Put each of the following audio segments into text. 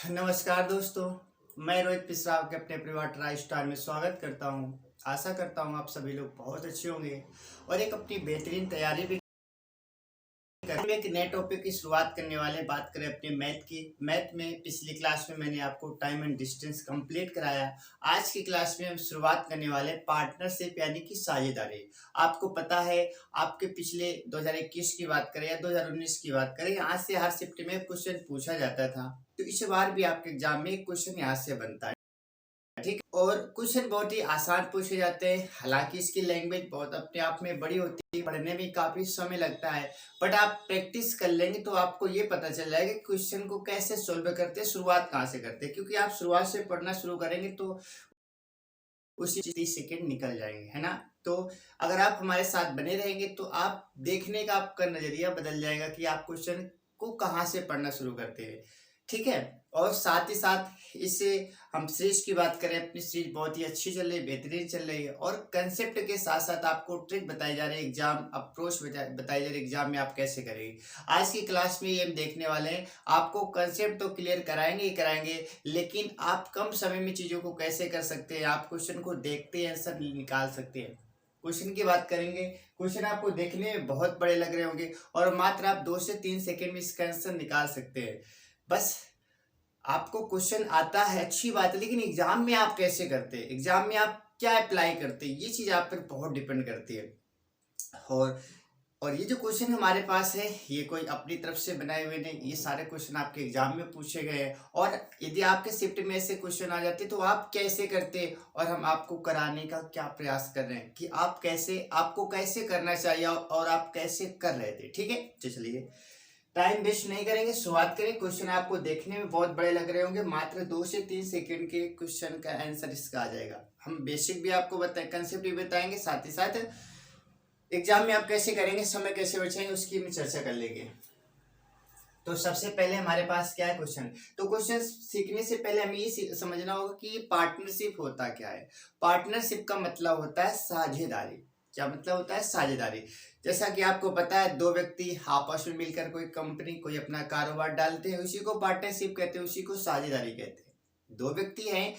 नमस्कार दोस्तों। मैं रोहित मिश्रा आपके अपने परिवार ट्राई स्टार में स्वागत करता हूं। आशा करता हूं आप सभी लोग बहुत अच्छे होंगे और एक अपनी बेहतरीन तैयारी भी हम एक नए टॉपिक की शुरुआत करने वाले बात करें अपने मैथ की। मैथ में पिछली क्लास में मैंने आपको टाइम एंड डिस्टेंस कंप्लीट कराया। आज की क्लास में हम शुरुआत करने वाले पार्टनरशिप यानी कि साझेदारी। आपको पता है, आपके पिछले 2021 की बात करें या 2019 की बात करें, यहाँ से हर शिफ्ट में क्वेश्चन पूछा जाता था। तो इस बार भी आपके एग्जाम में एक क्वेश्चन यहाँ से बनता है, ठीक। और क्वेश्चन बहुत ही आसान पूछे जाते हैं। हालांकि इसकी लैंग्वेज बहुत अपने आप में बड़ी होती है, पढ़ने में काफी समय लगता है, बट आप प्रैक्टिस कर लेंगे तो आपको ये पता चल जाएगा कि क्वेश्चन को कैसे सोल्व करते हैं, शुरुआत कहाँ से करते हैं। क्योंकि आप शुरुआत से पढ़ना शुरू करेंगे तो उसी 30 सेकेंड निकल जाएंगे, है ना। तो अगर आप हमारे साथ बने रहेंगे तो आप देखने का आपका नजरिया बदल जाएगा कि आप क्वेश्चन को कहाँ से पढ़ना शुरू करते हैं, ठीक है। और साथ ही साथ इससे हम सीरीज की बात करें, अपनी सीरीज बहुत ही अच्छी चल रही है, बेहतरीन चल रही है। और कंसेप्ट के साथ साथ आपको ट्रिक बताई जा रही है, एग्जाम अप्रोच बताई जा रही है, एग्जाम में आप कैसे करेंगे। आज की क्लास में ये हम देखने वाले हैं। आपको कंसेप्ट तो क्लियर कराएंगे ही कराएंगे, लेकिन आप कम समय में चीजों को कैसे कर सकते हैं, आप क्वेश्चन को देखते हैं आंसर निकाल सकते हैं। क्वेश्चन की बात करेंगे। क्वेश्चन आपको देखने में बहुत बड़े लग रहे होंगे और मात्र आप 2 से 3 सेकंड में इसका आंसर निकाल सकते हैं। बस आपको क्वेश्चन आता है, अच्छी बात है, लेकिन एग्जाम में आप कैसे करते हैं, एग्जाम में आप क्या अप्लाई करते हैं, ये चीज आप पर बहुत डिपेंड करती है। और और ये जो क्वेश्चन हमारे पास है, ये कोई अपनी तरफ से बनाए हुए नहीं, ये सारे क्वेश्चन आपके एग्जाम में पूछे गए हैं। और यदि आपके शिफ्ट में ऐसे क्वेश्चन आ जाते तो आप कैसे करते, और हम आपको कराने का क्या प्रयास कर रहे हैं कि आप कैसे, आपको कैसे करना चाहिए और आप कैसे कर रहे थे, ठीक है। तो चलिए टाइम वेस्ट नहीं करेंगे, शुरुआत करें। क्वेश्चन आपको देखने में बहुत बड़े लग रहे होंगे, मात्र 2 से 3 सेकंड के क्वेश्चन का आंसर इसका आ जाएगा। हम बेसिक भी आपको बताए, कंसेप्ट भी बताएंगे, साथ ही साथ एग्जाम में आप कैसे करेंगे, समय कैसे बचाएंगे, उसकी भी चर्चा कर लेंगे। तो सबसे पहले हमारे पास क्या है क्वेश्चन। तो क्वेश्चन सीखने से पहले हमें ये समझना होगा कि पार्टनरशिप होता क्या है। पार्टनरशिप का मतलब होता है साझेदारी। क्या मतलब होता है? साझेदारी। जैसा कि आपको पता है, दो व्यक्ति आपस में मिलकर कोई कंपनी, कोई अपना कारोबार डालते हैं, उसी को पार्टनरशिप कहते हैं, उसी को साझेदारी कहते हैं। दो व्यक्ति हैं,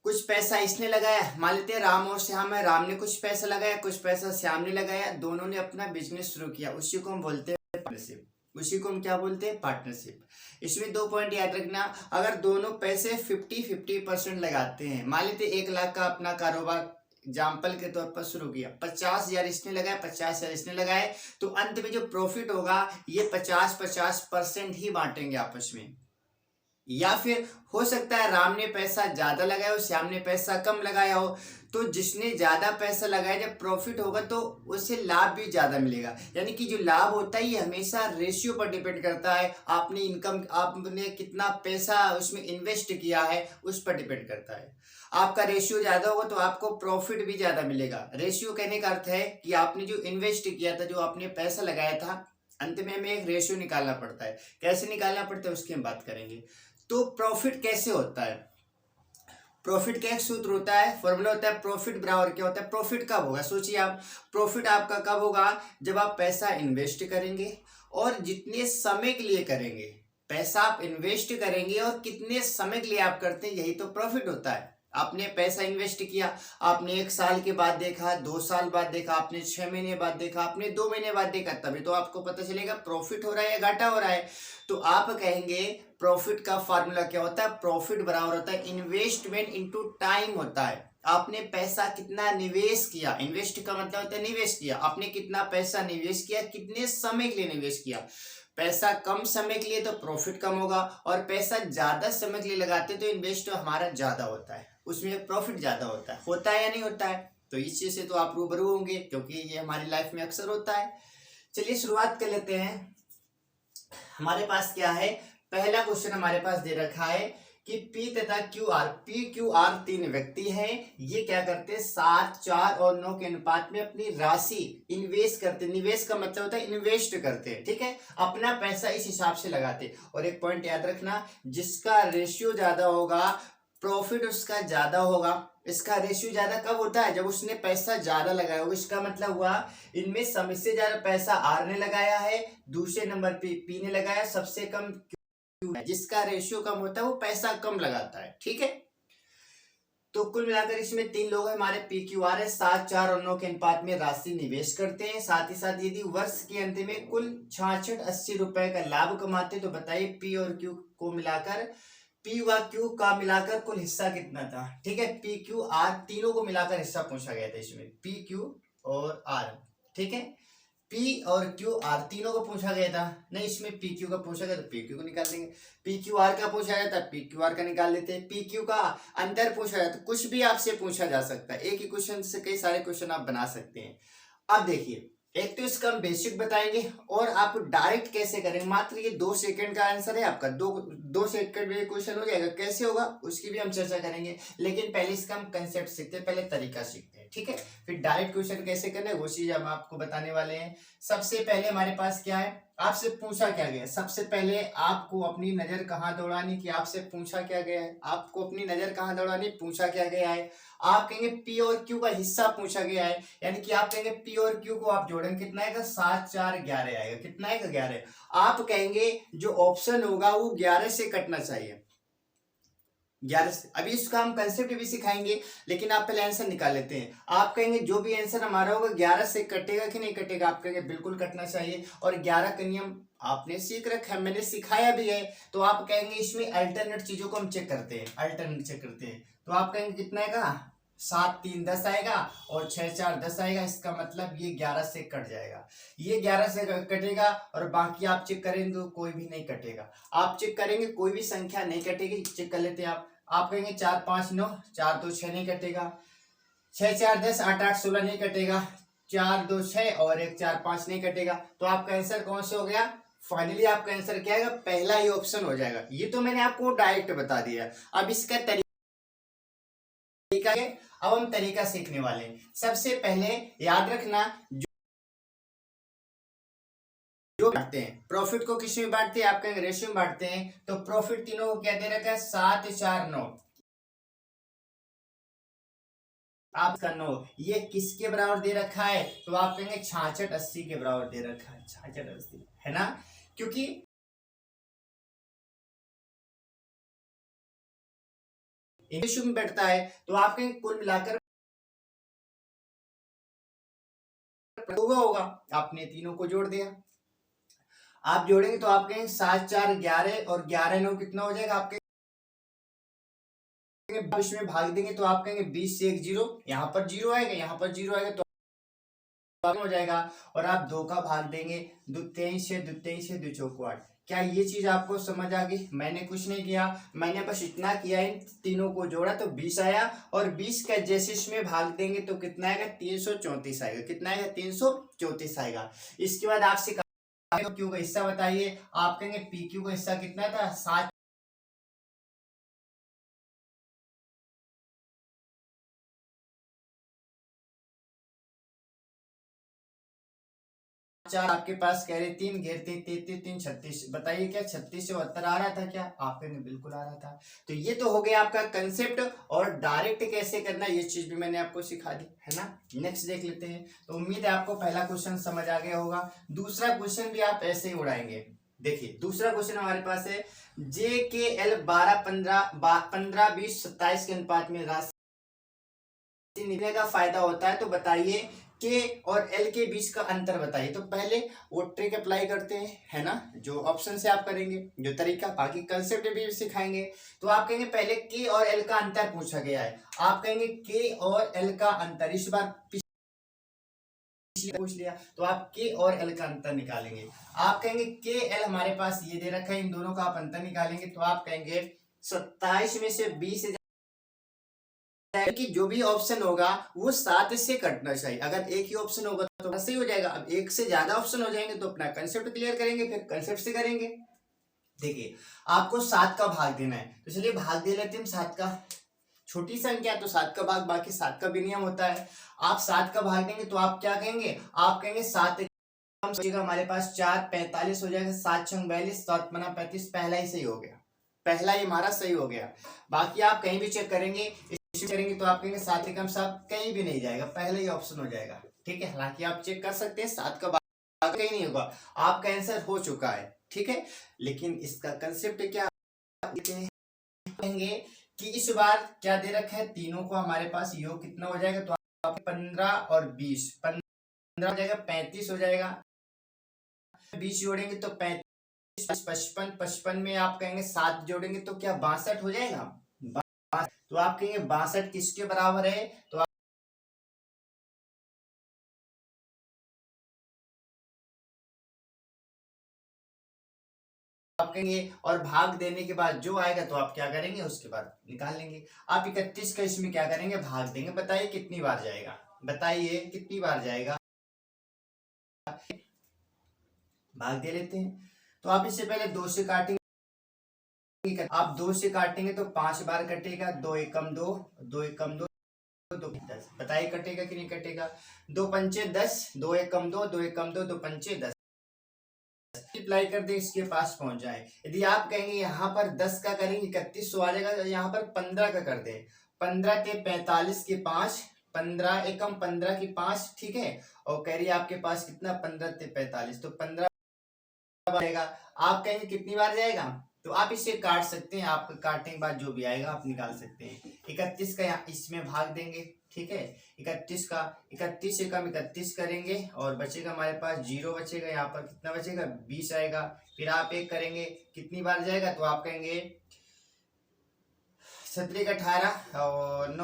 कुछ पैसा इसने लगाया, मान लेते हैं राम और श्याम है, राम ने कुछ पैसा लगाया, कुछ पैसा श्याम ने लगाया, दोनों ने अपना बिजनेस शुरू किया, उसी को हम बोलते हैं पार्टनरशिप। उसी को हम क्या बोलते हैं? पार्टनरशिप। इसमें 2 पॉइंट याद रखना। अगर दोनों पैसे 50-50% लगाते हैं, मान लेते 1 लाख का अपना कारोबार एग्जाम्पल के तौर पर शुरू किया, 50,000 इसने लगाया, 50,000 इसने लगाए, तो अंत में जो प्रॉफिट होगा ये 50-50% ही बांटेंगे आपस में। या फिर हो सकता है राम ने पैसा ज्यादा लगाया हो, श्याम ने पैसा कम लगाया हो, तो जिसने ज्यादा पैसा लगाया जब प्रॉफिट होगा तो उसे लाभ भी ज्यादा मिलेगा। यानी कि जो लाभ होता है ये हमेशा रेशियो पर डिपेंड करता है, आपने इनकम, आपने कितना पैसा उसमें इन्वेस्ट किया है उस पर डिपेंड करता है। आपका रेशियो ज्यादा होगा तो आपको प्रॉफिट भी ज्यादा मिलेगा। रेशियो कहने का अर्थ है कि आपने जो इन्वेस्ट किया था, जो आपने पैसा लगाया था, अंत में हमें एक रेशियो निकालना पड़ता है। कैसे निकालना पड़ता है उसकी हम बात करेंगे। तो प्रॉफिट कैसे होता है? प्रॉफिट का एक सूत्र होता है, फॉर्मूला होता है प्रॉफिट बराबर क्या होता है? प्रॉफिट कब होगा? सोचिए आप, प्रॉफिट आपका कब होगा? जब आप पैसा इन्वेस्ट करेंगे और जितने समय के लिए करेंगे। पैसा आप इन्वेस्ट करेंगे और कितने समय के लिए आप करते हैं, यही तो प्रॉफिट होता है। आपने पैसा इन्वेस्ट किया, आपने 1 साल के बाद देखा, 2 साल बाद देखा, आपने 6 महीने बाद देखा, आपने 2 महीने बाद देखा, तभी तो आपको पता चलेगा प्रॉफिट हो रहा है या घाटा हो रहा है। तो आप कहेंगे प्रॉफिट का फार्मूला क्या होता है? प्रॉफिट बराबर होता है इन्वेस्टमेंट इनटू टाइम होता है। आपने पैसा कितना निवेश किया, इन्वेस्ट का मतलब होता है निवेश किया, आपने कितना पैसा निवेश किया, कितने समय के लिए निवेश किया। पैसा कम समय के लिए तो प्रॉफिट कम होगा, और पैसा ज्यादा समय के लिए लगाते तो इन्वेस्ट हमारा ज्यादा होता है, उसमें प्रॉफिट ज्यादा होता है या नहीं होता है? तो इस चीज से तो आप रूबरू होंगे, क्योंकि ये हमारी लाइफ में अक्सर होता है। चलिए शुरुआत कर लेते हैं। हमारे पास क्या है? पहला क्वेश्चन हमारे पास दे रखा है कि पी तथा क्यू आर 3 व्यक्ति हैं। ये क्या करते हैं? 7, 4 और 9 के अनुपात में अपनी राशि इन्वेस्ट करते हैं। निवेश का मतलब होता है इन्वेस्ट करते हैं, ठीक है, अपना पैसा इस हिसाब से लगाते हैं। और एक पॉइंट याद रखना, जिसका रेशियो ज्यादा होगा प्रॉफिट उसका ज्यादा होगा। इसका रेशियो ज्यादा कब होता है? जब उसने पैसा ज्यादा लगाया होगा। इसका मतलब हुआ इनमें सबसे ज्यादा पैसा आर ने लगाया है, दूसरे नंबर पे पी ने लगाया, सबसे कम जिसका रेशियो कम होता है वो पैसा कम लगाता है। ठीक है, तो कुल मिलाकर इसमें 3 लोग हमारे PQR है 7, 4 और 9 के अनुपात में राशि निवेश करते हैं। साथ ही साथ यदि वर्ष के अंत में कुल 66-80 रुपए का लाभ कमाते तो बताइए P और Q को मिलाकर, P व Q का मिलाकर कुल हिस्सा कितना था। ठीक है, PQR तीनों को मिलाकर हिस्सा पूछा गया था इसमें, PQ और R। ठीक है, P और QR तीनों को पूछा गया था, नहीं इसमें PQ का पूछा गया तो PQ को निकाल देंगे, PQR का पूछा गया था PQR का निकाल लेते हैं, PQ का अंतर पूछा गया तो कुछ भी आपसे पूछा जा सकता है, एक ही क्वेश्चन से कई सारे क्वेश्चन आप बना सकते हैं। अब देखिए, एक तो इसका हम बेसिक बताएंगे और आप डायरेक्ट कैसे करेंगे। मात्र ये 2 सेकंड का आंसर है आपका, 2 सेकंड में क्वेश्चन हो जाएगा। कैसे होगा उसकी भी हम चर्चा करेंगे, लेकिन पहले इसका हम कंसेप्ट सीखते हैं, पहले तरीका सीखते हैं। ठीक है, फिर डायरेक्ट क्वेश्चन कैसे करना है वो चीज हम आपको बताने वाले हैं। सबसे पहले हमारे पास क्या है, आपसे पूछा क्या गया, सबसे पहले आपको अपनी नजर कहाँ दौड़ानी कि आपसे पूछा क्या गया है, आपको अपनी नजर कहाँ दौड़ानी, पूछा क्या गया है। आप कहेंगे P और Q का हिस्सा पूछा गया है, यानी कि आप कहेंगे P और Q को आप जोड़ेंगे कितना आएगा, 7, 4, 11 आएगा। कितना आएगा, 11। आप कहेंगे जो ऑप्शन होगा वो 11 से कटना चाहिए, 11 से। अभी इसका हम कंसेप्ट भी सिखाएंगे, लेकिन आप पहले आंसर निकाल लेते हैं। आप कहेंगे जो भी आंसर हमारा होगा 11 से कटेगा कि नहीं कटेगा, आप कहेंगे बिल्कुल कटना चाहिए। और 11 का नियम आपने सीख रखा है, मैंने सिखाया भी है। तो आप कहेंगे इसमें अल्टरनेट चीजों को हम चेक करते हैं, अल्टरनेट चेक करते हैं। तो आप कहेंगे कितना आएगा, 7, 3, 10 आएगा और 6, 4, 10 आएगा। इसका मतलब ये 11 से कट जाएगा, ये 11 से कटेगा और बाकी आप चेक करेंगे तो कोई भी नहीं कटेगा। आप चेक करेंगे कोई भी संख्या नहीं कटेगी, चेक कर लेते हैं आप कहेंगे 4, 5, 9, 4, 2, 6 नहीं कटेगा, 6, 4, 10, 8, 8, 16 नहीं कटेगा, 4, 2, 6 और 1, 4, 5 नहीं कटेगा। तो आपका आंसर कौन से हो गया, फाइनली आपका आंसर क्या आएगा, पहला ही ऑप्शन हो जाएगा। ये तो मैंने आपको डायरेक्ट बता दिया। अब इसका तरीका है, अब हम तरीका सीखने वाले हैं। सबसे पहले याद रखना, जो बांटते हैं प्रॉफिट को किस में बांटते हैं, आपका रेशियो में बांटते हैं। तो प्रॉफिट तीनों को क्या दे रखा है, 7, 4, 9। आपका 9 ये किसके बराबर दे रखा है, तो आप कहेंगे 66, 80 के बराबर दे रखा है, 66, 80 है ना, क्योंकि रेशियो में बैठता है। तो आप कहेंगे कुल मिलाकर होगा, आपने तीनों को जोड़ दिया। आप जोड़ेंगे तो आप कहेंगे 7, 4, 11 और 11, 9 कितना हो जाएगा, आपके में भाग देंगे तो आप कहेंगे 20 से 1 0, यहाँ पर 0 आएगा, यहाँ पर 0 आएगा तो हो जाएगा। और आप 2 का भाग देंगे, 2 23 से 2 23 से 2 चौको 8। क्या ये चीज आपको समझ आ गई। मैंने कुछ नहीं किया, मैंने बस इतना किया, इन तीनों को जोड़ा तो 20 आया। और 20 का जैसे इसमें भाग देंगे तो कितना आएगा, 334 आएगा। कितना आएगा, 334 आएगा। इसके बाद आपसे क्यू का हिस्सा बताइए, आप कहेंगे PQ का हिस्सा कितना था, 7, 4 आपके पास कह रहे 3, घेरते 33, 3, 36। बताइए क्या 36 से 72 आ रहा था क्या, आपके में बिल्कुल आ रहा था। तो ये तो हो गया आपका कंसेप्ट, और डायरेक्ट कैसे करना ये चीज भी मैंने आपको सिखा दी है ना। नेक्स्ट देख लेते हैं। तो उम्मीद है आपको पहला क्वेश्चन समझ आ गया होगा। दूसरा क्वेश्चन भी आप ऐसे ही उड़ाएंगे। देखिए दूसरा क्वेश्चन हमारे पास है, JKL 12, 15, 20, 27 के अनुपात में राशि निकलने का फायदा होता है। तो बताइए के और एल के बीच का अंतर बताइए। तो पहले वो ट्रिक अप्लाई करते हैं है ना, जो ऑप्शन से आप करेंगे, जो तरीका, बाकी कंसेप्ट भी सिखाएंगे। तो आप कहेंगे पहले के और एल का अंतर पूछा गया है, आप कहेंगे के और एल का अंतर। इस बार पूछ लिया तो आप के और एल का अंतर निकालेंगे। आप कहेंगे के एल हमारे पास ये दे रखा है, इन दोनों का आप अंतर निकालेंगे। तो आप कहेंगे 27 में से 20 कि जो भी ऑप्शन होगा वो 7 से कटना चाहिए। अगर एक ही ऑप्शन होगा तो सही हो जाएगा। अब एक से ज्यादा ऑप्शन हो जाएंगे तो अपना कंसेप्ट क्लियर करेंगे, फिर कंसेप्ट से करेंगे। देखिए आपको 7 का भाग देना है, तो चलिए भाग दे लेते हैं 7 का। छोटी संख्या तो 7 का भाग, बाकी 7 का भी नियम होता है। आप 7 का भाग देंगे तो आप क्या कहेंगे, आप कहेंगे 7 हमारे पास 4, 45 हो जाएगा। 7 6 42, 7 बना 35, पहला ही सही हो गया, पहला ही हमारा सही हो गया। बाकी आप कहीं भी चेक करेंगे तो आप कहेंगे 7 एकम 7 कहीं भी नहीं जाएगा, पहले ही ऑप्शन हो जाएगा। ठीक है, हालांकि आप चेक कर सकते हैं 7 का कहीं नहीं होगा, आपका आंसर हो चुका है। ठीक है, लेकिन इसका कंसेप्ट क्या कहेंगे कि इस बार क्या दे रखा है, तीनों को हमारे पास योग कितना हो जाएगा, तो आप 15 और 20, 15 हो जाएगा, 35 हो जाएगा, 20 जोड़ेंगे तो 35, 55, 55 में आप कहेंगे 7 जोड़ेंगे तो क्या 62 हो जाएगा। तो आप कहेंगे 62 किसके बराबर है, तो आप कहेंगे, और भाग देने के बाद जो आएगा तो आप क्या करेंगे, उसके बाद निकाल लेंगे। आप 31 का इसमें क्या करेंगे, भाग देंगे। बताइए कितनी बार जाएगा, बताइए कितनी बार जाएगा, भाग दे लेते हैं। तो आप इससे पहले 2 से काटेंगे, आप 2 से काटेंगे तो 5 बार कटेगा, 2 एकम 2, 2 एकम 2, 2 10। बताइए कटेगा कि नहीं कटेगा, 2 पंचे 10, 2 एकम 2, 2 एकम 2, 2 पंचे 10, मल्टीप्लाई कर दे इसके पास पहुंच जाए। यदि आप कहेंगे यहाँ पर 10 का करेंगे 31 आ जाएगा, तो यहाँ पर 15 का कर दे, 15 के 45 के 5, 15 एकम 15 की 5, ठीक है, और कह रही है आपके पास कितना, 15 ते 45, तो 15 जाएगा। आप कहेंगे कितनी बार जाएगा, तो आप इसे काट सकते हैं, आप काटने के बाद जो भी आएगा आप निकाल सकते हैं। 31 का यहाँ इसमें भाग देंगे, ठीक है, 31 का 31 से कम 31 करेंगे और बचेगा हमारे पास 0 बचेगा, यहाँ पर कितना बचेगा, 20 आएगा। फिर आप एक करेंगे, कितनी बार जाएगा, तो आप कहेंगे 17 का 18 और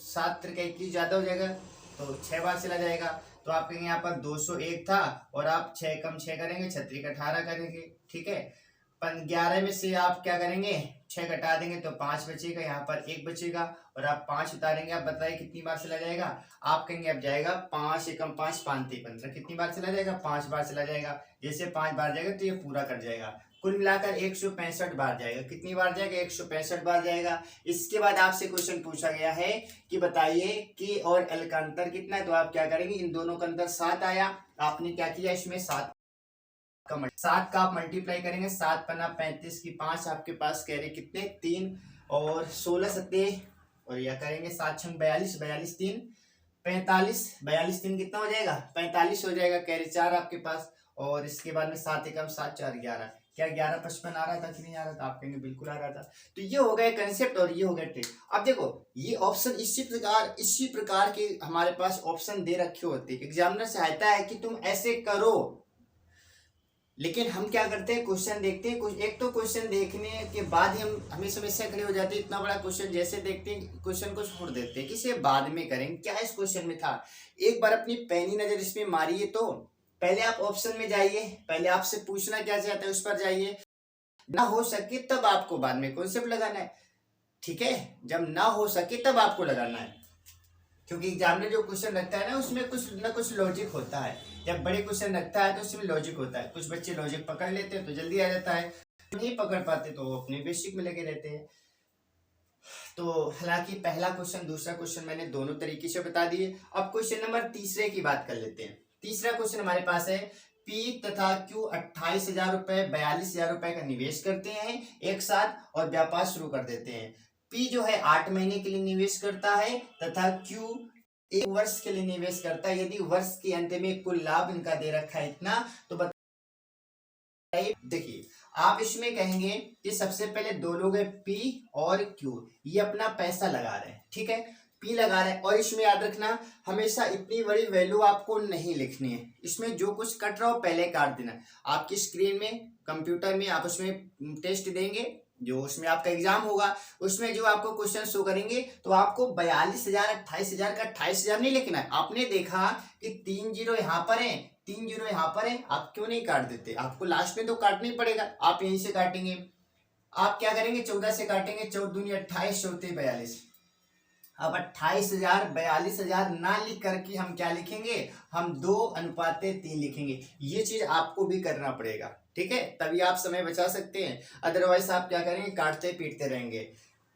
7 का 21 ज्यादा हो जाएगा, तो 6 बार चला जाएगा। तो आप कहेंगे यहाँ पर 201 था और आप 6 कम 6 करेंगे, 36 का 18 करेंगे, ठीक है। 11 में से आप क्या करेंगे, 6 घटा देंगे तो 5 बचेगा, यहाँ पर 1 बचेगा और आप 5 उतारेंगे। आप बताइए कितनी बार चला जाएगा, आप कहेंगे अब जाएगा 5 एकम 5, 5 ते 15, कितनी बार चला जाएगा, 5 बार चला जाएगा। जैसे 5 बार जाएगा तो ये पूरा कट जाएगा, कुल मिलाकर 165 बार जाएगा। कितनी बार जाएगा, 165 बार जाएगा। इसके बाद आपसे क्वेश्चन पूछा गया है कि बताइए कि और एल का अंतर कितना है, तो आप क्या करेंगे, इन दोनों का अंतर 7 आया, आपने क्या किया, इसमें 7 का आप मल्टीप्लाई करेंगे, 7 पन्ना 35 की 5, आपके पास कह रहे कितने 3 और 16 सत्ते, और यह करेंगे 7 छंग 42, 42 3 45, 42 3 कितना हो जाएगा, 45 हो जाएगा। कैरी 4 आपके पास, और इसके बाद में 7 एकम 7 4 11, क्या 11 55 आ रहा था कि नहीं आ रहा था, आप कहेंगे बिल्कुल आ रहा था। तो ये हो गया कंसेप्ट और ये हो गया ट्रिक। अब देखो ये ऑप्शन इसी प्रकार के हमारे पास ऑप्शन दे रखे होते हैं, एग्जामिनर चाहता है कि तुम ऐसे करो, लेकिन हम क्या करते हैं, क्वेश्चन देखते हैं, कुछ एक तो क्वेश्चन देखने के बाद ही हमें समस्या खड़ी हो जाती है। इतना बड़ा क्वेश्चन जैसे देखते हैं क्वेश्चन को छोड़ देते हैं कि इसे बाद में करेंगे, क्या इस क्वेश्चन में था। एक बार अपनी पैनी नजर इसमें मारिए, तो पहले आप ऑप्शन में जाइए, पहले आपसे पूछना क्या चाहता है उस पर जाइए, ना हो सके तब आपको बाद में कॉन्सेप्ट लगाना है, ठीक है, जब ना हो सके तब आपको लगाना है, क्योंकि एग्जाम में जो क्वेश्चन रखता है ना उसमें कुछ ना कुछ लॉजिक होता है। जब बड़े क्वेश्चन रखता है तो उसमें लॉजिक होता है, कुछ बच्चे लॉजिक पकड़ लेते हैं तो जल्दी आ जाता है, नहीं पकड़ पाते तो वो अपने बेसिक में लगे रहते हैं। तो हालांकि पहला क्वेश्चन दूसरा क्वेश्चन मैंने दोनों तरीके से बता दिए। अब क्वेश्चन नंबर तीसरे की बात कर लेते हैं। तीसरा क्वेश्चन हमारे पास है, पी तथा क्यू 28,000 रुपए 42,000 रुपए का निवेश करते हैं एक साथ और व्यापार शुरू कर देते हैं। पी जो है 8 महीने के लिए निवेश करता है तथा क्यू 1 वर्ष के लिए निवेश करता है। यदि वर्ष के अंत में कुल लाभ इनका दे रखा है इतना, तो बताइए। देखिए आप इसमें कहेंगे कि सबसे पहले दो लोग हैं पी और क्यू, ये अपना पैसा लगा रहे हैं, ठीक है, पी लगा रहे हैं। और इसमें याद रखना हमेशा इतनी बड़ी वैल्यू आपको नहीं लिखनी है, इसमें जो कुछ कट रहा हो पहले काट देना। आपकी स्क्रीन में कंप्यूटर में आप उसमें टेस्ट देंगे, जो उसमें आपका एग्जाम होगा उसमें जो आपको क्वेश्चन शो करेंगे, तो आपको 42,000 28,000 का 28,000 नहीं लिखना है। आपने देखा कि 3 जीरो यहाँ पर है, 3 जीरो यहाँ पर है, आप क्यों नहीं काट देते, आपको लास्ट में तो काटना ही पड़ेगा, आप यहीं से काटेंगे। आप क्या करेंगे, 14 से काटेंगे, 14 दूनी 28, 14 42। अब 28,000 42,000 ना लिख करके हम क्या लिखेंगे, हम 2:3 लिखेंगे। ये चीज आपको भी करना पड़ेगा, ठीक है, तभी आप समय बचा सकते हैं। अदरवाइज आप क्या करेंगे, काटते पीटते रहेंगे।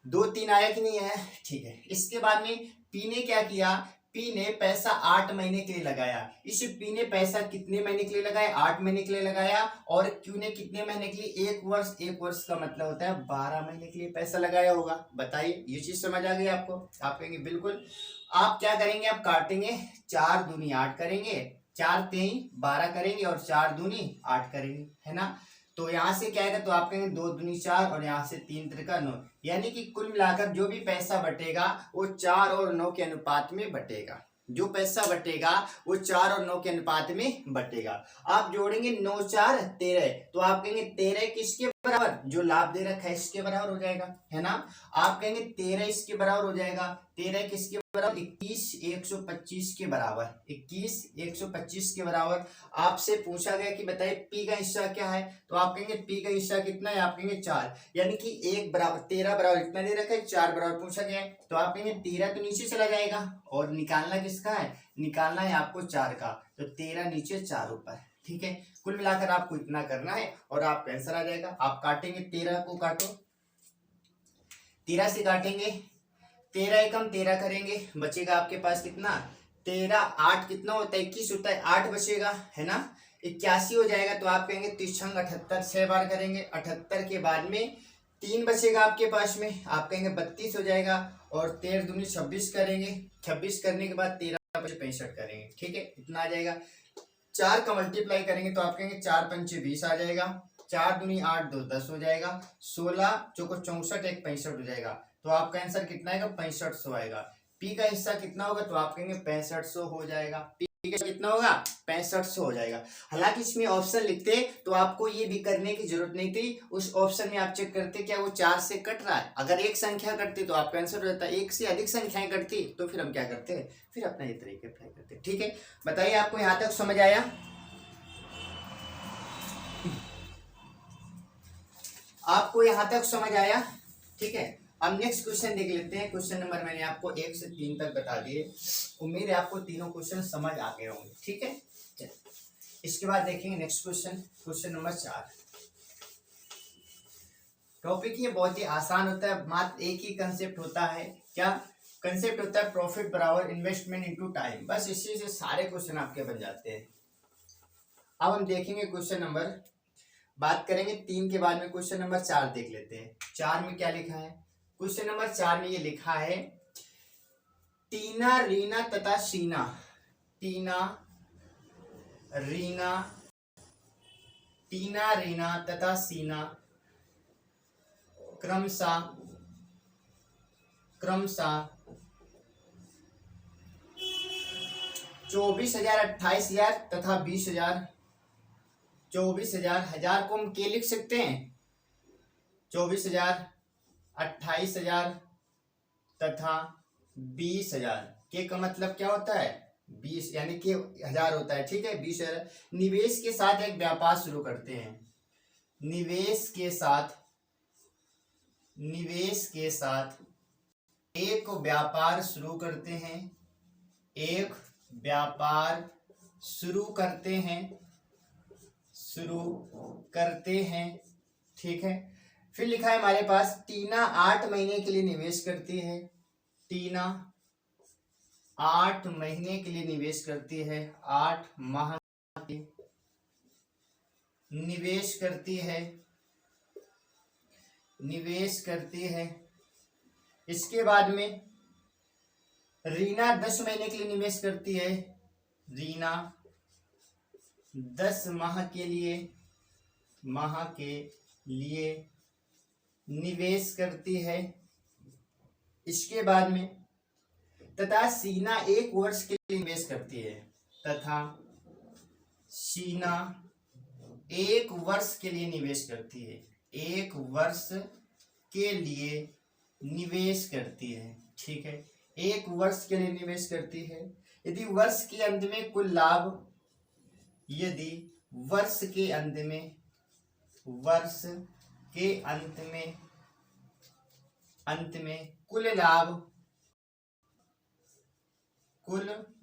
2 3 आया कि नहीं है, ठीक है। इसके बाद में पी ने क्या किया, पी ने पैसा 8 महीने के लिए लगाया। इस पी ने पैसा कितने महीने के लिए लगाया, 8 महीने के लिए लगाया। और क्यू ने कितने महीने के लिए, 1 वर्ष। 1 वर्ष का मतलब होता है 12 महीने के लिए पैसा लगाया होगा। बताइए ये चीज समझ आ गई आपको, आप कहेंगे बिल्कुल। आप क्या करेंगे, आप काटेंगे, 4 दूनी 8 करेंगे 4 3 12 करेंगे और 4 दूनी 8 करेंगे, है ना। तो यहाँ से क्या आएगा, तो आप कहेंगे 2 दूनी 4 और यहाँ से 3 त्रिका 9, यानी कि कुल मिलाकर जो भी पैसा बटेगा वो 4 और 9 के अनुपात में बटेगा। जो पैसा बटेगा वो 4 और 9 के अनुपात में बटेगा। आप जोड़ेंगे 9 4 13, तो आप कहेंगे 13 किसके बराबर, जो लाभ दे रखा है इसके बराबर हो जाएगा, है ना। आप कहेंगे 13 इसके बराबर हो जाएगा, 13 किसके बराबर, 21 125 के बराबर, 21 125 के बराबर। आपसे पूछा गया कि बताइए पी का हिस्सा क्या है, तो आप कहेंगे पी का हिस्सा कितना है, आप कहेंगे 4, यानी कि 1 बराबर 13 बराबर इतना दे रखा है, 4 बराबर पूछा गया है, तो आप कहेंगे 13 तो नीचे चला जाएगा और निकालना किसका है, निकालना है आपको 4 का, तो 13 नीचे 4 ऊपर, ठीक है। कुल मिलाकर आपको इतना करना है और आपका आंसर आ जाएगा। आप काटेंगे, 13 को काटो, 13 से काटेंगे, 13 एकम 13 करेंगे, बचेगा आपके पास कितना, 13 8 कितना होता है, 21 होता है, 8 बचेगा, है ना। 81 हो जाएगा, तो आप कहेंगे 30 छंग 78, 6 बार करेंगे, 78 के बाद में 3 बचेगा आपके पास में, आप कहेंगे 32 हो जाएगा, और 13 दूनी 26 करेंगे, 26 करने के बाद 13 बचे 65 करेंगे, ठीक है, इतना आ जाएगा। 4 का मल्टीप्लाई करेंगे तो आप कहेंगे 4 पंचे 20 आ जाएगा, 4 दूनी 8 2 10 हो जाएगा, 16 चौको 64 1 65 हो जाएगा, तो आपका आंसर कितना आएगा, 6500 आएगा। पी का हिस्सा कितना होगा, तो आप कहेंगे 6500 हो जाएगा, पी का कितना होगा, 6500 हो जाएगा। हालांकि इसमें ऑप्शन लिखते तो आपको ये भी करने की जरूरत नहीं थी, उस ऑप्शन में आप चेक करते क्या वो 4 से कट रहा है, अगर एक संख्या कटती तो आपका आंसर हो जाता, एक से अधिक संख्याएं कटती तो फिर हम क्या करते, फिर अपना ये तरीके अप्लाई करते, ठीक है। बताइए आपको यहाँ तक समझ आया, आपको यहाँ तक समझ आया, ठीक है। अब नेक्स्ट क्वेश्चन देख लेते हैं। क्वेश्चन नंबर मैंने आपको 1 से 3 तक बता दिए, उम्मीद है आपको तीनों क्वेश्चन समझ आ गए होंगे, ठीक है। इसके बाद देखेंगे next question, question number 4। Topic ये बहुत ही आसान होता है, मात्र एक ही कंसेप्ट होता है, क्या कंसेप्ट होता है, प्रॉफिट बराबर इन्वेस्टमेंट इनटू टाइम, बस इसी से सारे क्वेश्चन आपके बन जाते हैं। अब हम देखेंगे क्वेश्चन नंबर, बात करेंगे 3 के बाद में क्वेश्चन नंबर 4 देख लेते हैं। 4 में क्या लिखा है, क्वेश्चन नंबर 4 में ये लिखा है, टीना रीना तथा शीना, टीना रीना, टीना रीना तथा शीना क्रमशः 24,000 28,000 तथा 20,000, 24,000 हजार को हम के लिख सकते हैं, 24,000 28,000 तथा 20,000, के का मतलब क्या होता है 20, यानी कि 1000 होता है, ठीक है। 20,000 निवेश के साथ एक व्यापार शुरू करते हैं, निवेश के साथ एक व्यापार शुरू करते हैं, एक व्यापार शुरू करते हैं, ठीक है। फिर लिखा है हमारे पास, टीना 8 महीने के लिए निवेश करती है, टीना 8 महीने के लिए निवेश करती है, 8 माह के निवेश करती है। इसके बाद में रीना 10 महीने के लिए निवेश करती है, रीना 10 माह के लिए निवेश करती है। इसके बाद में तथा शीना 1 वर्ष के लिए निवेश करती है, तथा शीना 1 वर्ष के लिए निवेश करती है, 1 वर्ष के लिए निवेश करती है, ठीक है। 1 वर्ष के लिए निवेश करती है। यदि वर्ष के अंत में कुल लाभ, यदि वर्ष के अंत में कुल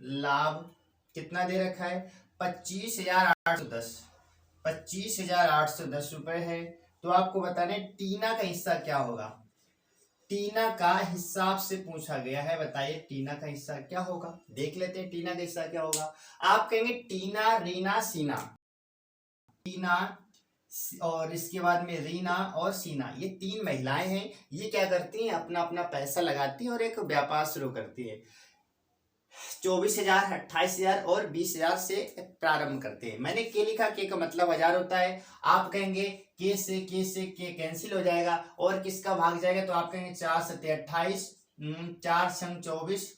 लाभ कितना दे रखा है, 25,810 रुपए है, तो आपको बताने टीना का हिस्सा क्या होगा, टीना का हिसाब से पूछा गया है, बताइए टीना का हिस्सा क्या होगा। देख लेते हैं टीना का हिस्सा क्या होगा। आप कहेंगे टीना रीना सीना, टीना और इसके बाद में रीना और सीना, ये 3 महिलाएं हैं, ये क्या करती हैं, अपना अपना पैसा लगाती हैं और एक व्यापार शुरू करती है। 24,000, 28,000 और 20,000 से प्रारंभ करते हैं। मैंने के लिखा, के का मतलब 1000 होता है। आप कहेंगे के के कैंसिल हो जाएगा और किसका भाग जाएगा, तो आप कहेंगे 4 सत्ते 28, 4 छंग 24,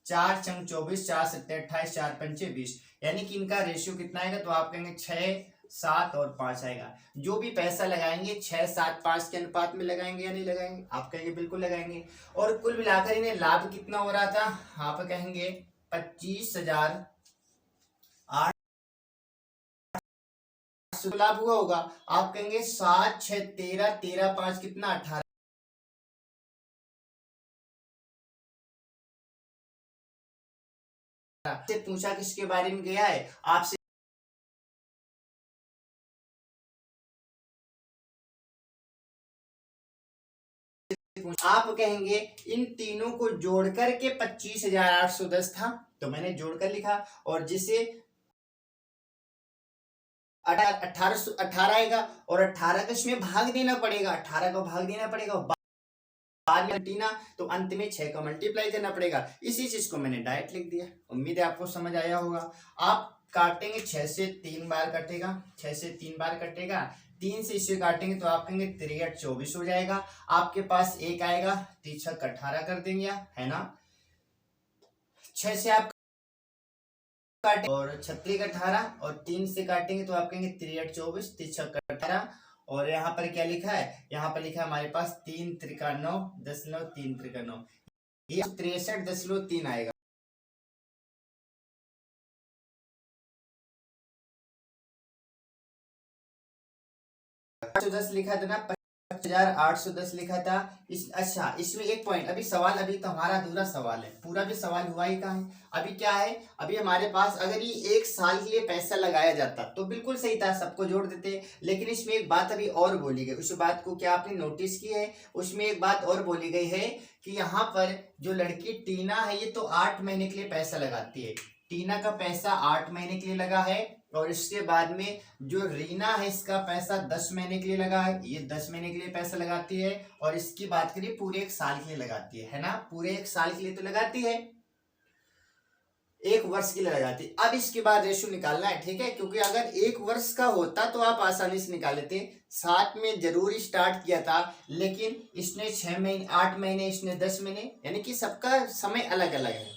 4 छंग 24, 4 सत्ते 28, 4 पंचे 20, यानी कि इनका रेशियो कितना आएगा, तो आप कहेंगे 6, 7 और 5 आएगा। जो भी पैसा लगाएंगे 6, 7, 5 के अनुपात में लगाएंगे या नहीं लगाएंगे, आप कहेंगे बिल्कुल लगाएंगे। और कुल मिलाकर इन्हें लाभ कितना हो रहा था, आप कहेंगे 25,800 लाभ हुआ होगा। आप कहेंगे 7, 6, 13, 13, 5 कितना 18 से पूछा किसके बारे में गया है आपसे, आप कहेंगे इन तीनों को जोड़कर के 25,810 था, तो मैंने जोड़कर लिखा। और जिसे 18 आएगा और 18 का इसमें भाग देना पड़ेगा, 18 को भाग देना पड़ेगा, बाद में टीना, तो अंत में 6 का मल्टीप्लाई करना पड़ेगा। इसी चीज को मैंने डायरेक्ट लिख दिया। उम्मीद है आपको समझ आया होगा। आप काटेंगे 6 से 3 बार कटेगा, 6 से 3 बार कटेगा, 3 से इसे काटेंगे तो आप कहेंगे 3 8 24 हो जाएगा। आपके पास 1 आएगा, 3 6 18 कर देंगे, है ना। 6 से आप काटेंगे और 36 18 और 3 से काटेंगे तो आप कहेंगे 3 8 24, 3 6 18। और यहाँ पर क्या लिखा है, यहाँ पर लिखा है हमारे पास 3 त्रिका 9, 3 त्रिका 9, ये 63.3 आएगा। 810 लिखा था ना, 5,810 लिखा था। अच्छा, इसमें एक पॉइंट, अभी सवाल, अभी तो हमारा अधूरा सवाल है, पूरा भी सवाल हुआ ही कहाँ है। अभी क्या है, अभी हमारे पास अगर ये 1 साल के लिए पैसा लगाया जाता तो बिल्कुल सही था, सबको जोड़ देते। लेकिन इसमें एक बात अभी और बोली गई, उस बात को क्या आपने नोटिस की है, उसमें एक बात और बोली गई है कि यहाँ पर जो लड़की टीना है ये तो 8 महीने के लिए पैसा लगाती है। टीना का पैसा 8 महीने के लिए लगा है, और इसके बाद में जो रीना है इसका पैसा 10 महीने के लिए लगा है, ये 10 महीने के लिए पैसा लगाती है। और इसकी बात करिए पूरे 1 साल के लिए लगाती है ना, पूरे 1 साल के लिए तो लगाती है, 1 वर्ष के लिए लगाती है। अब इसके बाद रेशो निकालना है, ठीक है, क्योंकि अगर 1 वर्ष का होता तो आप आसानी से निकाल लेते। 7 में जरूर स्टार्ट किया था, लेकिन इसने 6 महीने, 8 महीने, इसने 10 महीने, यानी कि सबका समय अलग अलग है,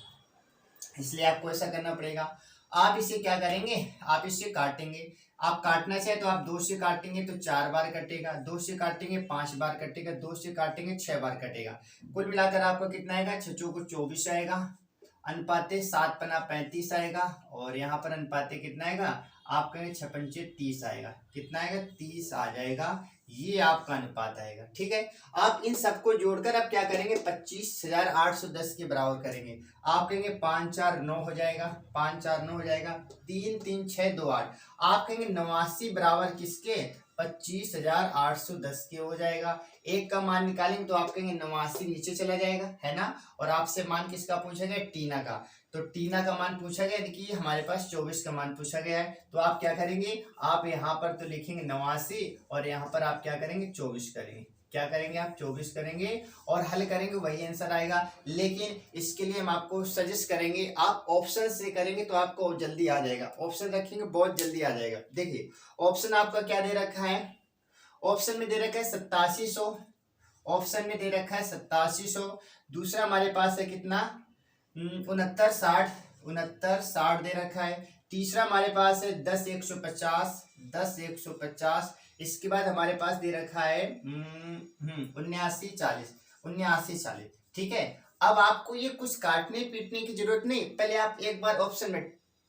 इसलिए आपको ऐसा करना पड़ेगा। आप इसे क्या करेंगे, आप इसे काटेंगे। आप काटना चाहे तो आप 2 से काटेंगे तो 4 बार कटेगा, 2 से काटेंगे 5 बार कटेगा, 2 से काटेंगे 6 बार कटेगा। कुल मिलाकर आपका कितना आएगा, 6 को 24 आएगा, अनुपाते 7 पना 35 आएगा, और यहाँ पर अनुपाते कितना आएगा, आप कहेंगे 6 पंचे 30 आएगा, कितना आएगा 30 आ जाएगा, ये आपका अनुपात आएगा। ठीक है, आप इन सबको जोड़कर आप क्या करेंगे, 25,810 के बराबर करेंगे। आप कहेंगे 5 4 9 हो जाएगा, 5 4 9 हो जाएगा, 3 3 6 2 8। आप कहेंगे 89 बराबर किसके, 25,810 के हो जाएगा। 1 का मान निकालेंगे तो आप कहेंगे 89 नीचे चला जाएगा, है ना। और आपसे मान किसका पूछा गया, टीना का, तो टीना का मान पूछा गया, देखिए हमारे पास 24 का मान पूछा गया है। तो आप क्या करेंगे, आप यहाँ पर तो लिखेंगे 89 और यहाँ पर आप क्या करेंगे 24 करेंगे, क्या करेंगे आप 24 करेंगे और हल करेंगे, वही आंसर आएगा। लेकिन इसके लिए हम आपको सजेस्ट करेंगे आप ऑप्शन से करेंगे तो आपको जल्दी आ जाएगा, ऑप्शन रखेंगे बहुत जल्दी आ जाएगा। देखिए ऑप्शन आपका क्या दे रखा है, ऑप्शन में दे रखा है 8700, ऑप्शन में दे रखा है 8700। दूसरा हमारे पास है कितना, 69 60 दे रखा है। तीसरा हमारे पास है 10 150, 10 150। इसके बाद हमारे पास दे रखा है 79 40, 79 40। ठीक है, अब आपको ये कुछ काटने पीटने की जरूरत नहीं, पहले आप एक बार ऑप्शन में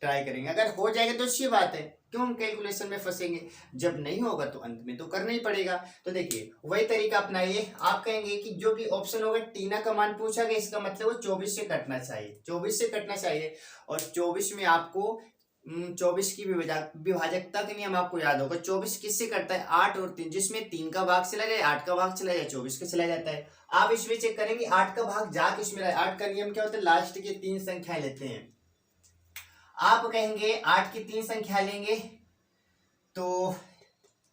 ट्राई करेंगे, अगर हो जाएगा तो अच्छी बात है, क्यों हम कैलकुलेशन में फंसेंगे, जब नहीं होगा तो अंत में तो करना ही पड़ेगा। तो देखिए वही तरीका अपनाइए, आप कहेंगे कि जो भी ऑप्शन होगा टीना का मान पूछा गया, इसका मतलब वो 24 से कटना चाहिए, 24 से कटना चाहिए। और 24 में आपको 24 की विभाजकता के नियम आपको याद होगा, 24 किससे कटता है, 8 और 3, जिसमें 3 का भाग चला जाए 8 का भाग चला जाए 24 का चला जाता है। आप इसमें चेक करेंगे 8 का भाग जा किस में रहा है, 8 का नियम क्या होता है, लास्ट की 3 संख्याएं लेते हैं। आप कहेंगे 8 की 3 संख्या लेंगे तो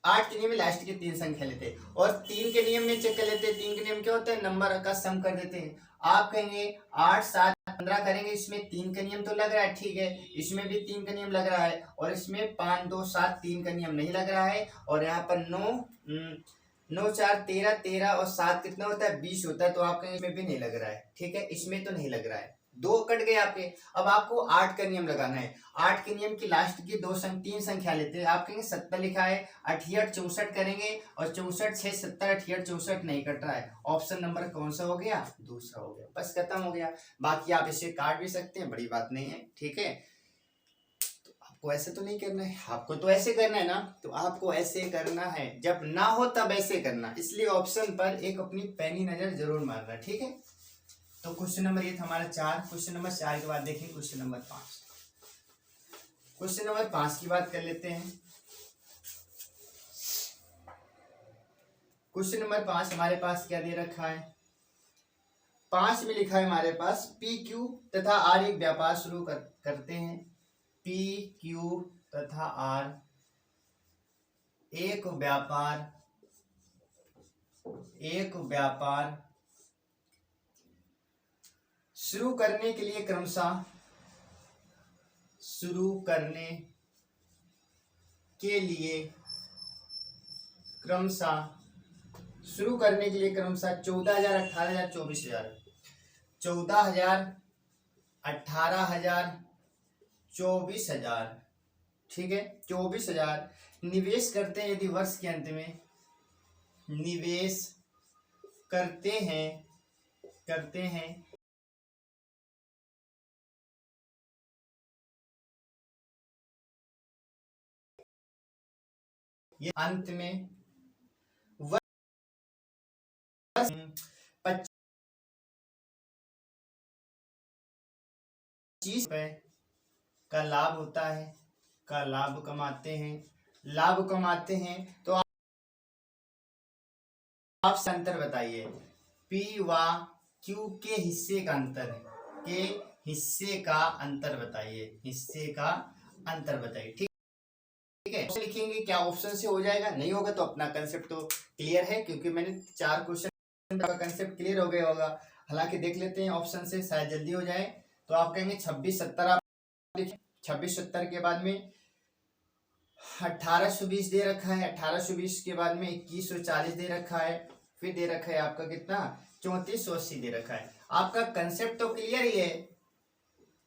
8 के नियम में लास्ट की 3 संख्या लेते हैं और 3 के नियम में चेक कर लेते हैं। 3 के नियम क्या होता है, नंबर का सम कर देते हैं। आप कहेंगे 8 7 15 करेंगे, इसमें 3 का नियम तो लग रहा है, ठीक है, इसमें भी 3 का नियम लग रहा है और इसमें 5 2 7 3 का नियम नहीं लग रहा है और यहाँ पर 9 4 13 13 और 7 कितना होता है, 20 होता है। तो आपका इसमें भी नहीं लग रहा है, ठीक है, इसमें तो नहीं लग रहा है, 2 कट गए आपके। अब आपको 8 का नियम लगाना है। 8 के नियम की लास्ट की 3 संख्या लेते हैं। आप कहेंगे 70 लिखा है, 68 64 करेंगे और 64 6 70 68 64 नहीं कट रहा है। ऑप्शन नंबर कौन सा हो गया, दूसरा हो गया, बस खत्म हो गया। बाकी आप इसे काट भी सकते हैं, बड़ी बात नहीं है, ठीक है। आपको ऐसे तो नहीं करना है, आपको तो ऐसे करना है ना, तो आपको ऐसे करना है, जब ना हो तब ऐसे करना, इसलिए ऑप्शन पर एक अपनी पैनी नजर जरूर मारना, ठीक है। तो क्वेश्चन नंबर ये था हमारा 4। क्वेश्चन नंबर 4 के बाद देखिए क्वेश्चन नंबर 5। क्वेश्चन नंबर 5 की बात कर लेते हैं। क्वेश्चन नंबर 5 हमारे पास क्या दे रखा है, 5 में लिखा है हमारे पास पी क्यू तथा आर एक व्यापार शुरू करते हैं। पी क्यू तथा आर एक व्यापार शुरू करने के लिए क्रमशः शुरू करने के लिए क्रमशः 14,000 18,000 24,000 14,000 18,000 24,000, ठीक है, 24,000 निवेश करते हैं यदि वर्ष के अंत में निवेश करते हैं ये अंत में 25 रुपए का लाभ होता है, का लाभ कमाते हैं। तो आप अंतर बताइए, पी व क्यू के हिस्से का अंतर बताइए, ठीक है। लिखेंगे क्या ऑप्शन से हो जाएगा, नहीं होगा तो अपना कंसेप्ट तो क्लियर है, क्योंकि मैंने 4 क्वेश्चन का कंसेप्ट क्लियर हो गया होगा। हालांकि देख लेते हैं ऑप्शन से, शायद जल्दी हो जाए। तो आप कहेंगे 26 70, आप लिखें 26 70 के बाद में 1820 दे रखा है, 1820 के बाद में 2140 दे रखा है, फिर दे रखा है आपका कितना 3480 दे रखा है। आपका कंसेप्ट तो क्लियर ही है,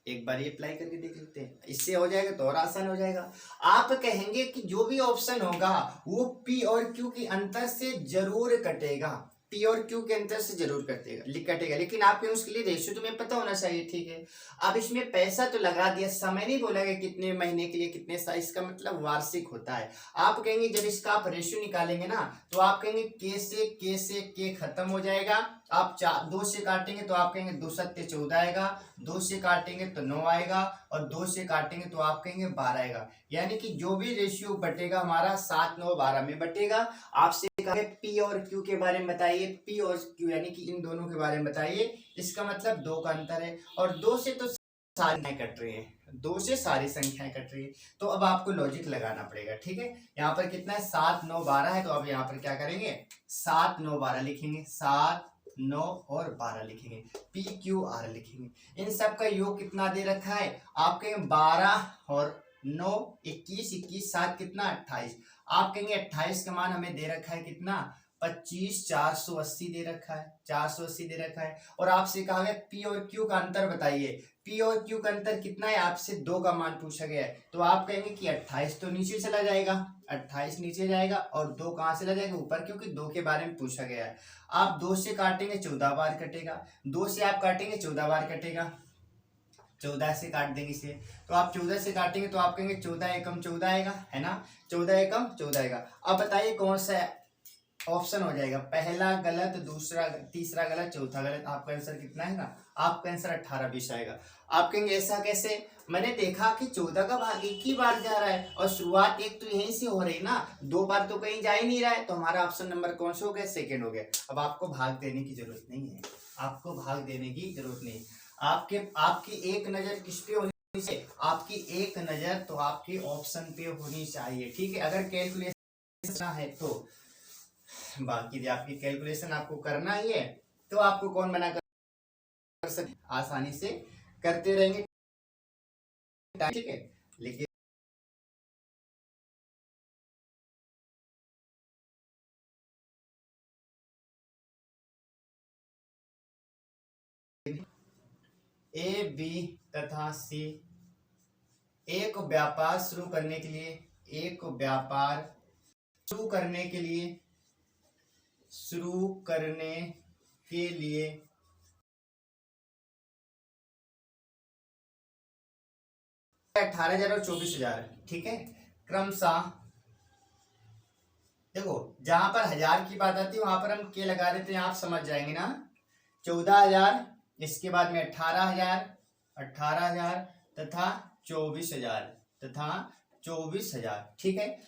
एक बार ये अप्लाई करके देख लेते हैं, इससे हो जाएगा तो और आसान हो जाएगा। आप कहेंगे कि जो भी ऑप्शन होगा वो पी और क्यू के अंतर से जरूर कटेगा, पी और क्यू के अंतर से जरूर कटेगा, लेकिन आपके उसके लिए रेशियो तुम्हें पता होना चाहिए, ठीक है। अब इसमें पैसा तो लगा दिया, समय नहीं बोला गया कितने महीने के लिए कितने साल, इसका मतलब वार्षिक होता है। आप कहेंगे जब इसका आप रेशियो निकालेंगे ना, तो आप कहेंगे के से के खत्म हो जाएगा। आप 2 से काटेंगे तो आप कहेंगे 2 7 14 आएगा, 2 से काटेंगे तो 9 आएगा और 2 से काटेंगे तो आप कहेंगे 12 आएगा। यानी कि जो भी रेशियो बटेगा हमारा 7 9 12 में बटेगा। आपसे कहा है पी और क्यू के बारे में बताइए, पी और क्यू यानी कि इन दोनों के बारे में बताइए, इसका मतलब 2 का अंतर है और 2 से तो सारी कट रही है, 2 से सारी संख्याएं कट रही है। तो अब आपको लॉजिक लगाना पड़ेगा, ठीक है। यहाँ पर कितना है 7 9 12 है, तो अब यहाँ पर क्या करेंगे 7 9 12 लिखेंगे, 7 9 और 12 लिखेंगे, पी क्यू आर लिखेंगे। इन सब का योग कितना दे रखा है, आप कहेंगे 12 और 9 21 21 7 कितना 28। आप कहेंगे 28 का मान हमें दे रखा है कितना 25 480 दे रखा है, 480 दे रखा है। और आपसे कहा गया पी और क्यू का अंतर बताइए, पी और क्यू का अंतर कितना है, आपसे 2 का मान पूछा गया है। तो आप कहेंगे कि 28 तो नीचे चला जाएगा, 28 नीचे जाएगा और 2 कहां से ला जाएगा ऊपर, क्योंकि 2 के बारे में पूछा गया है। आप 2 से काटेंगे 14 बार कटेगा, 2 से आप काटेंगे 14 बार कटेगा, 14 से काट देंगे इसे, तो आप 14 से काटेंगे तो आप कहेंगे 14 एकम 14 आएगा, है ना, 14 एकम 14 आएगा। अब बताइए कौन सा ऑप्शन हो जाएगा, पहला गलत, दूसरा तीसरा गलत, चौथा गलत। आपका आंसर कितना है ना, आपका आंसर 18 20 आएगा। आप कहेंगे ऐसा कैसे, मैंने देखा कि 14 का भाग एक ही बार जा रहा है और शुरुआत एक तो यहीं से हो रही ना, 2 बार तो कहीं जा ही नहीं रहा है, तो हमारा ऑप्शन नंबर कौन सा हो गया, सेकंड हो गया। अब आपको भाग देने की जरूरत नहीं है, आपको भाग देने की जरूरत नहीं, आपकी एक नजर किस पे होनी चाहिए, आपकी एक नजर तो आपके ऑप्शन पे होनी चाहिए, ठीक है। अगर कैलकुलेशन है तो बाकी आपकी कैलकुलेशन आपको करना ही है, तो आपको कौन बना कर सकते, आसानी से करते रहेंगे, ठीक है। लेकिन ए, बी तथा सी एक व्यापार शुरू करने के लिए, एक व्यापार शुरू करने के लिए 18,000 और 24,000, ठीक है। क्रमशः देखो जहां पर 1000 की बात आती है वहां पर हम के लगा देते हैं, आप समझ जाएंगे ना। 14,000, इसके बाद में 18,000 तथा 24,000, ठीक है।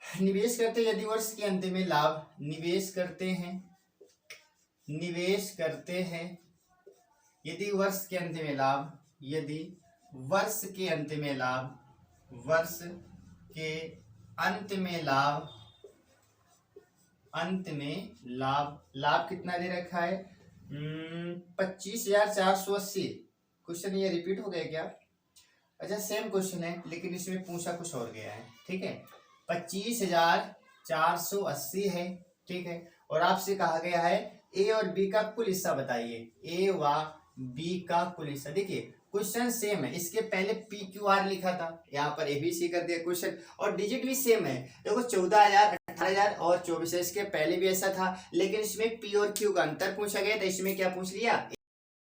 निवेश करते यदि वर्ष के अंत में लाभ, निवेश करते हैं यदि वर्ष के अंत में लाभ, यदि वर्ष के अंत में लाभ, वर्ष के अंत में लाभ कितना दे रखा है, 25,480। क्वेश्चन ये रिपीट हो गया क्या? अच्छा सेम क्वेश्चन है लेकिन इसमें पूछा कुछ और गया है, ठीक है। 25,480 है, ठीक है। और आपसे कहा गया है ए और बी का कुल हिस्सा बताइए, ए व बी का कुल हिस्सा। देखिए क्वेश्चन सेम है, इसके पहले पी क्यू आर लिखा था, यहाँ पर एबीसी कर दिया क्वेश्चन, और डिजिट भी सेम है। देखो 14,000, 18,000 और 24,000, इसके पहले भी ऐसा था, लेकिन इसमें पी और क्यू का अंतर पूछा गया था, इसमें क्या पूछ लिया,